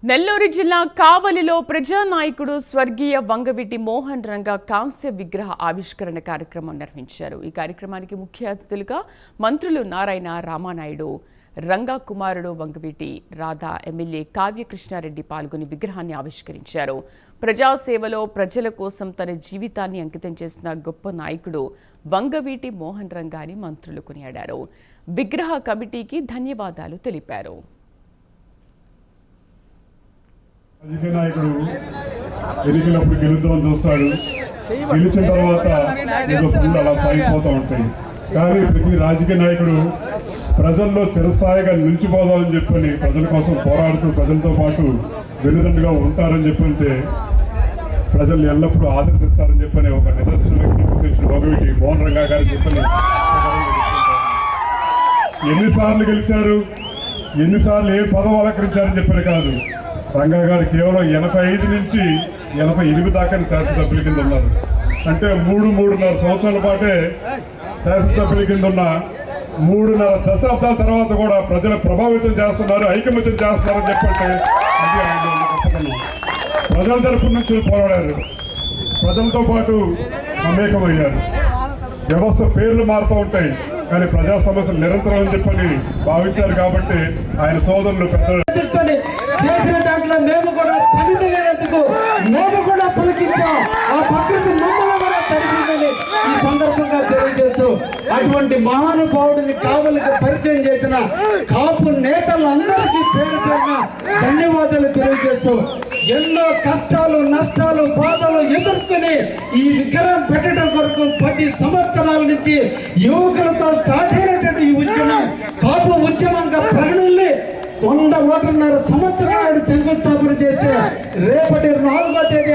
నెల్లూరు జిల్లా కావలిలో ప్రజానాయకుడు స్వర్గీయ వంగవీటి మోహన్ రంగా కాంస్య విగ్రహ ఆవిష్కరణ కార్యక్రమం నిర్వహించారు. ఈ కార్యక్రమానికి ముఖ్య అతిథులుగా మంత్రులు నారాయణ, రామానాయుడు, రంగా కుమారుడు వంగవీటి రాధా, ఎమ్మెల్యే కావ్యకృష్ణారెడ్డి పాల్గొని విగ్రహాన్ని ఆవిష్కరించారు. ప్రజాసేవలో ప్రజల కోసం తన జీవితాన్ని అంకితం చేసిన గొప్ప నాయకుడు వంగవీటి మోహన్ రంగా అని మంత్రులు కొనియాడారు. విగ్రహ కమిటీకి ధన్యవాదాలు తెలిపారు. రాజకీయ నాయకుడు ఎన్నికలప్పుడు గెలుద్దామని చూస్తాడు. గెలిచిన తర్వాత ఏదో ఫుల్ అలా సాగిపోతూ ఉంటాయి. కానీ ప్రతి రాజకీయ నాయకుడు ప్రజల్లో చిరస్థాయిగా నిలిచిపోదామని చెప్పని ప్రజల కోసం పోరాడుతూ ప్రజలతో పాటు వెన్నుదండుగా ఉంటారని చెప్పంటే ప్రజలు ఎల్లప్పుడూ ఆదరిస్తారని చెప్పని ఒక నిదర్శన వ్యక్తి వంగవీటి మోహన్ రంగా గారు చెప్పని ఎన్నిసార్లు గెలిచారు, ఎన్నిసార్లు ఏ పదవి అలంకరించారని చెప్పని కాదు. రంగా గారు కేవలం 85 నుంచి 88 దాకా శాసనసభ్యుల కింద ఉన్నారు. అంటే 3.5 సంవత్సరాల పాటే శాసనసభ్యుల కింద ఉన్న 3.5 దశాబ్దాల తర్వాత కూడా ప్రజలు ప్రభావితం చేస్తున్నారు, ఐకమత్యం చేస్తున్నారని చెప్పంటే అది ఆయన ప్రజల తరపు నుంచి పోరాడారు. ప్రజలతో పాటు మమేకమయ్యారు. వ్యవస్థ పేర్లు మారుతూ ఉంటాయి కానీ ప్రజా సమస్యలు నిరంతరం అని చెప్పని భావించారు. కాబట్టి ఆయన సోదరులు పెద్దలు చేసిన దాంట్లో మేము కూడా సమితిగా మేము కూడా పులకించాం. ఆ ప్రకృతి మమ్మల్ని కూడా తడిపిందని ఈ సందర్భంగా తెలియజేస్తూ అటువంటి మహానుభావుడిని కావలికి పరిచయం చేసిన కాపు నేతలందరికీ పేరు పేరున ధన్యవాదాలు తెలియజేస్తూ ఎన్నో కష్టాలు, నష్టాలు, బాధలు ఎదుర్కొని ఈ విగ్రహం పెట్టడం కొరకు 10 సంవత్సరాల నుంచి యువకులతో స్టార్ట్ అయినటువంటి ఈ ఉద్యమం కాపు ఉద్యమంగా ప్రకటనలే 101.5 సంవత్సరాలు శంకుస్థాపన చేస్తే రేపటి 4వ తేదీ